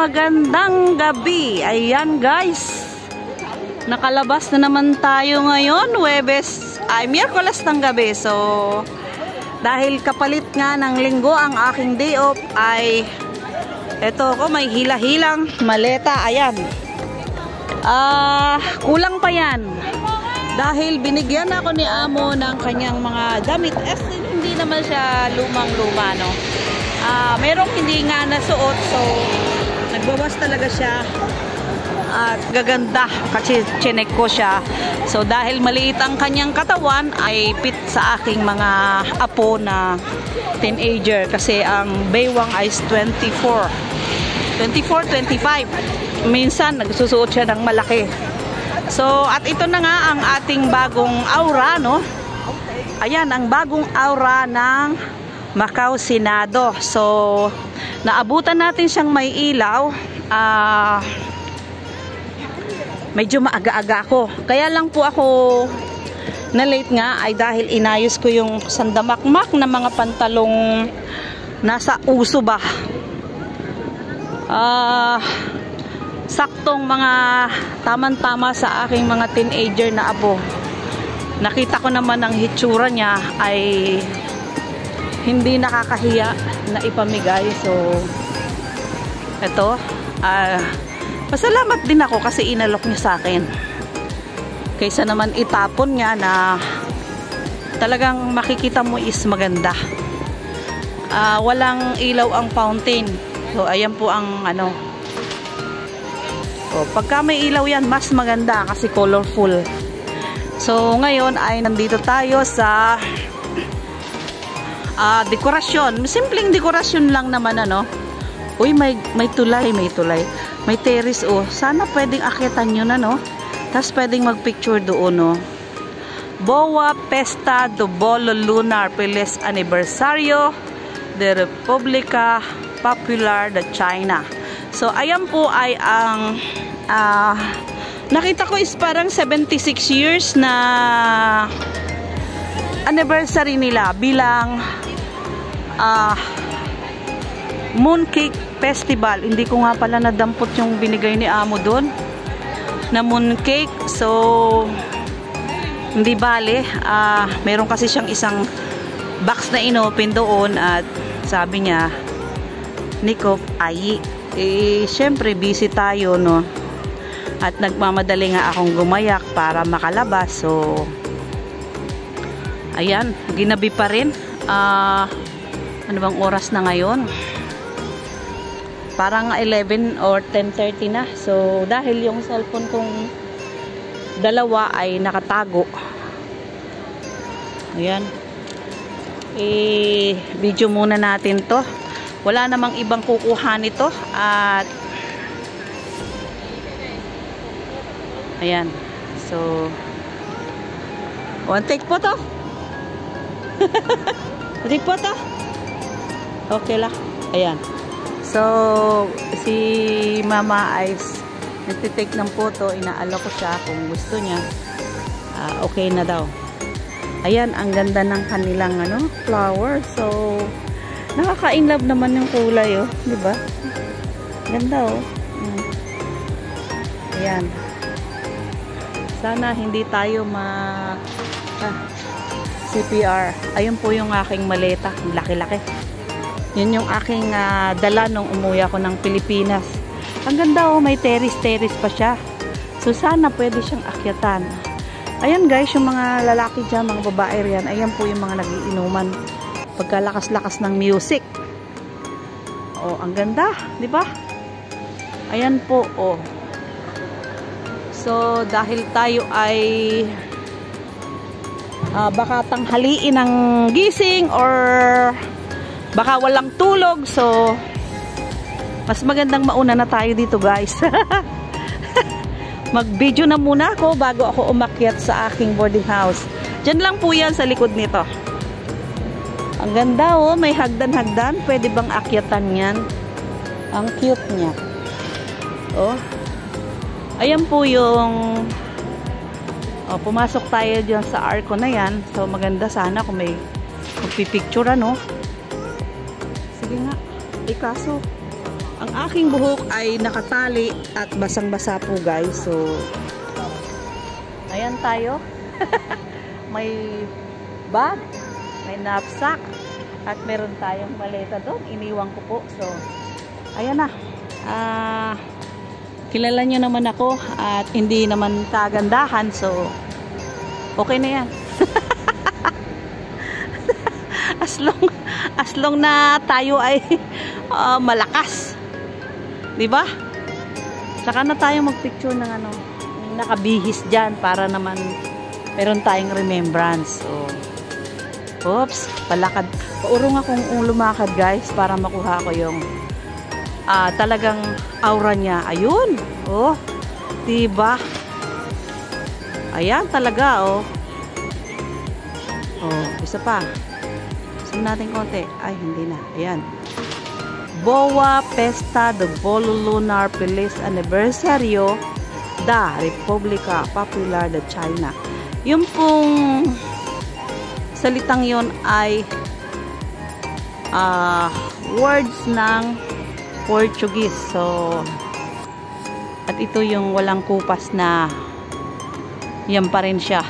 magandang gabi. Ayan guys, nakalabas na naman tayo ngayon, Miyerkules ng gabi. So, dahil kapalit nga ng linggo ang aking day off, ay eto ko, may hila-hilang maleta. Ayan, kulang pa yan. Dahil binigyan ako ni Amo ng kanyang mga damit. Hindi naman siya lumang-luma, no? Merong hindi nga nasuot, so nagbawas talaga siya at gaganda kasi chinek ko siya. So dahil maliit ang kanyang katawan, ay fit sa aking mga apo na teenager, kasi ang baywang ay 24, 25. Minsan nagsusuot siya ng malaki. So at ito na nga ang ating bagong aura, no? Ayan ang bagong aura ng Macau Senado. So, naabutan natin siyang may ilaw. Medyo maaga-aga ako. Kaya lang po ako na late nga ay dahil inayos ko yung sandamakmak na mga pantalong nasa uso ba. Saktong mga tamang-tama sa aking mga teenager na abo. Nakita ko naman ang hitsura niya ay hindi nakakahiya na ipamigay. So eto, pasalamat din ako kasi inalok niya sa akin, kaysa naman itapon niya na talagang makikita mo is maganda. Walang ilaw ang fountain. So ayan po ang ano, pagka may ilaw yan mas maganda kasi colorful. So ngayon ay nandito tayo sa dekorasyon. Simpleng dekorasyon lang naman, ano. Uy, may tulay, may terrace, oh. Sana pwedeng akitan yun, ano. Tapos pwedeng magpicture doon, no. Boa Pesta do Bolo Lunar Feliz Aniversario de Republica Popular de China. So ayan po ay ang nakita ko is parang 76 years na anniversary nila bilang Mooncake Festival. Hindi ko nga pala nadampot yung binigay ni Amo doon na mooncake. So hindi bale, meron kasi siyang isang box na inopen doon at sabi niya, Nico, ay syempre busy tayo, no, at nagmamadali nga akong gumayak para makalabas. So ayan, ginabi pa rin. Ano bang oras na ngayon? Parang 11 or 10:30 na. So dahil yung cellphone kong dalawa ay nakatago, ayan, video muna natin to. Wala namang ibang kukuha nito. At ayan, so one take po to. Take po to. Okay lang. Ayan. So, si Mama ay nagtitake ng photo. Inaalok ko siya kung gusto niya. Okay na daw. Ayan, ang ganda ng kanilang ano, flower. So, nakaka-inlove naman yung kulay, oh. Diba? Ganda, oh. Ayan. Sana hindi tayo CPR. Ayun po yung aking maleta. Laki-laki. Yun yung aking dala nung umuwi ako ng Pilipinas. Ang ganda, oh, may terrace pa siya. So sana pwede siyang akyatan. Ayan guys, yung mga lalaki dyan, mga babae riyan, ayan po yung mga nagiinuman pagkalakas-lakas ng music. Oh, ang ganda, di ba? Ayan po, oh. So dahil tayo ay baka tanghaliin ng gising or baka walang tulog, so mas magandang mauna na tayo dito guys. Mag video na muna ako bago ako umakyat sa aking boarding house. Diyan lang po yan sa likod nito. Ang ganda, oh, may hagdan-hagdan. Pwede bang akyatan yan? Ang cute niya. Oh, ayan po yung pumasok tayo dyan sa arko na yan. So maganda sana kung may magpipicture, ano. Sige nga. Kaso ang aking buhok ay nakatali at basang-basa po guys. So, ayan tayo. May bag, may knapsack, at meron tayong maleta doon. Iniwan ko po. So, ayan na. Kilala nyo naman ako at hindi naman kagandahan. So, okay na yan. as long na tayo ay malakas. 'Di ba? Saka na tayo magpicture ng ano, nakabihis diyan para naman meron tayong remembrance. So, oops, palakad. Paurong akong lumakad guys para makuha ko yung talagang aura niya. Ayun. Oh. 'Di ba? Ayan talaga oh. Oh, isa pa. Zoom natin konti. Ay, hindi na. Ayan. Boa Pesta de Bolo Lunar Feliz Aniversario da República Popular de China. Yung pong salitang yon ay words ng Portuguese. So, at ito yung walang kupas na yan pa rin siya.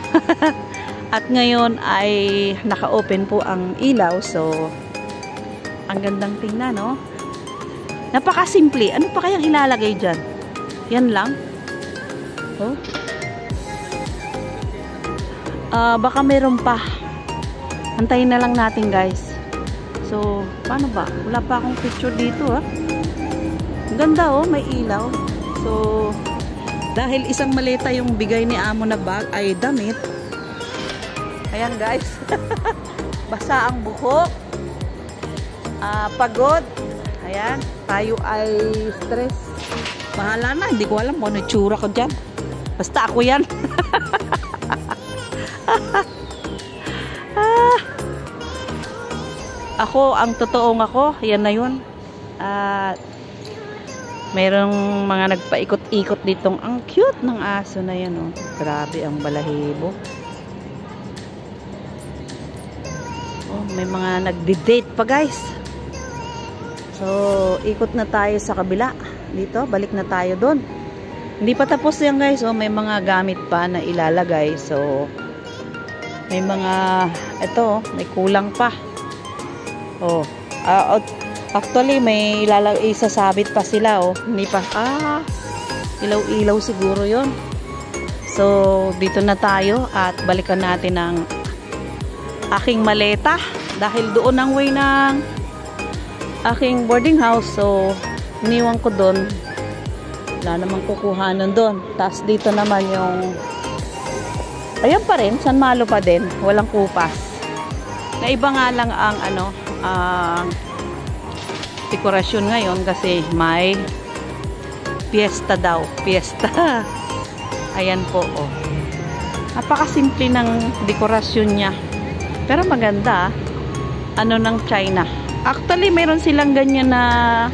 At ngayon ay naka-open po ang ilaw. So, ang gandang tingnan, no? Napakasimple. Ano pa kayang ilalagay dyan? Yan lang. Oh. Baka meron pa. Antayin na lang natin, guys. So, paano ba? Wala pa akong picture dito, ha? Ang ganda, oh. May ilaw. So, dahil isang maleta yung bigay ni Amo na bag ay damit. Ayan guys, basa ang buhok, pagod, ayan, tayo ay stress. Bahala na, hindi ko alam kung ano tsura ko dyan. Basta ako yan. Ako, ang totoong ako, yan na yun. Merong mga nagpaikot-ikot ditong, ang cute ng aso na yan. Oh. Grabe ang balahibo. May mga nagdi-date pa guys. So, ikot na tayo sa kabila. Dito, balik na tayo doon. Hindi pa tapos yan guys. So, may mga gamit pa na ilalagay. So, may mga, ito, may kulang pa. Oh, actually, may ilalagay, isasabit pa sila. Oh, hindi pa. Ilaw-ilaw siguro yon. So, dito na tayo at balikan natin ang aking maleta. Dahil doon ang way ng aking boarding house. So, iniwan ko doon. Wala namang kukuhanan doon. Tapos dito naman yung ayan pa rin. San Malo pa din. Walang kupas. Naiba nga lang ang dekorasyon ngayon kasi may fiesta daw. Fiesta. Ayan po. Oh. Napakasimple ng dekorasyon niya. Pero maganda. Ano ng China. Actually, mayroon silang ganyan na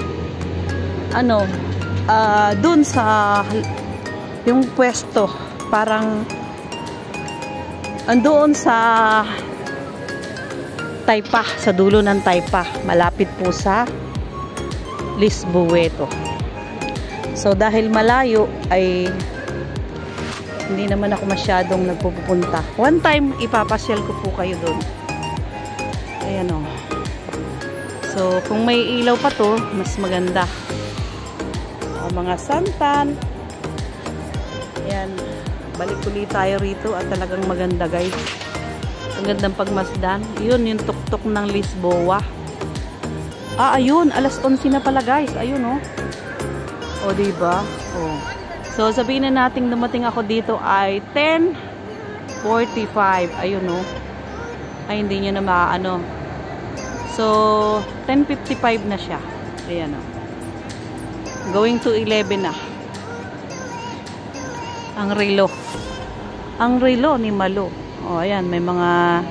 dun sa yung pwesto. Parang andoon sa Taypa, sa dulo ng Taypa. Malapit po sa Lisboeto. So, dahil malayo ay hindi naman ako masyadong nagpupunta. One time, ipapasyal ko po kayo doon. Ayan o. So, kung may ilaw pa to, mas maganda. Mga santan. Ayan. Balik ulit tayo rito at talagang maganda guys. Ang gandang pagmasdan. Yun, yung tuktok ng Lisboa. Ayun. Alas 11 na pala guys. Ayun o. O, diba? O. So, sabihin na natin dumating ako dito ay 10:45. Ayun o. Ay, hindi nyo na maano. So, 10:55 na siya. Ayan o. Going to 11 na. Ang relo. Ang relo ni Malo. O, ayan. May mga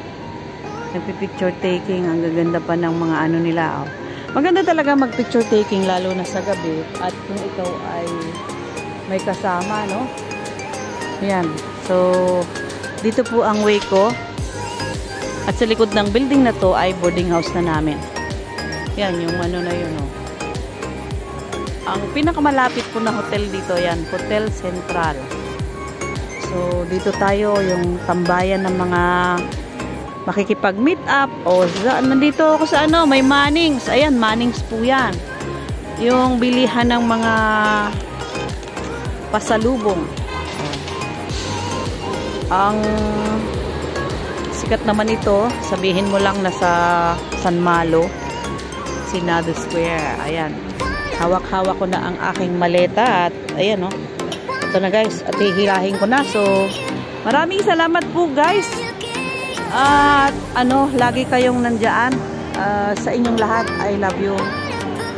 nagpipicture taking. Ang gaganda pa ng mga ano nila. O. Maganda talaga mag-picture taking lalo na sa gabi. At kung ikaw ay may kasama, no? Ayan. So, dito po ang way ko. At sa likod ng building na to ay boarding house na namin. Yan, yung ano na yun, oh. Ang pinakamalapit po na hotel dito, yan, Hotel Central. So, dito tayo, yung tambayan ng mga makikipag-meet up. O, nandito ako sa ano, may Mannings. Ayan, Mannings po yan. Yung bilihan ng mga pasalubong. Ang sikat naman ito, sabihin mo lang nasa San Malo, Senado Square. Ayan. Hawak-hawak ko na ang aking maleta at ayan oh. Ito na guys, at hihilahin ko na. So, maraming salamat po guys. At ano, lagi kayong nandiyan sa inyong lahat. I love you.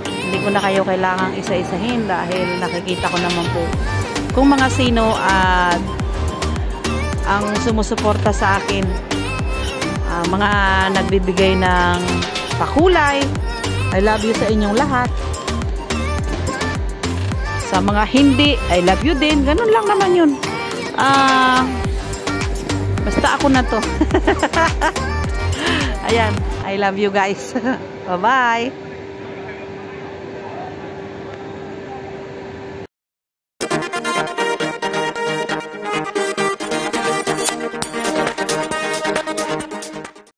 Hindi ko na kayo kailangang isa-isahin dahil nakikita ko naman po kung mga sino at ang sumusuporta sa akin. Mga nagbibigay ng pakulay. I love you sa inyong lahat. Sa mga hindi, I love you din. Ganun lang naman yun. Basta ako na to. Ayan, I love you guys. Bye-bye.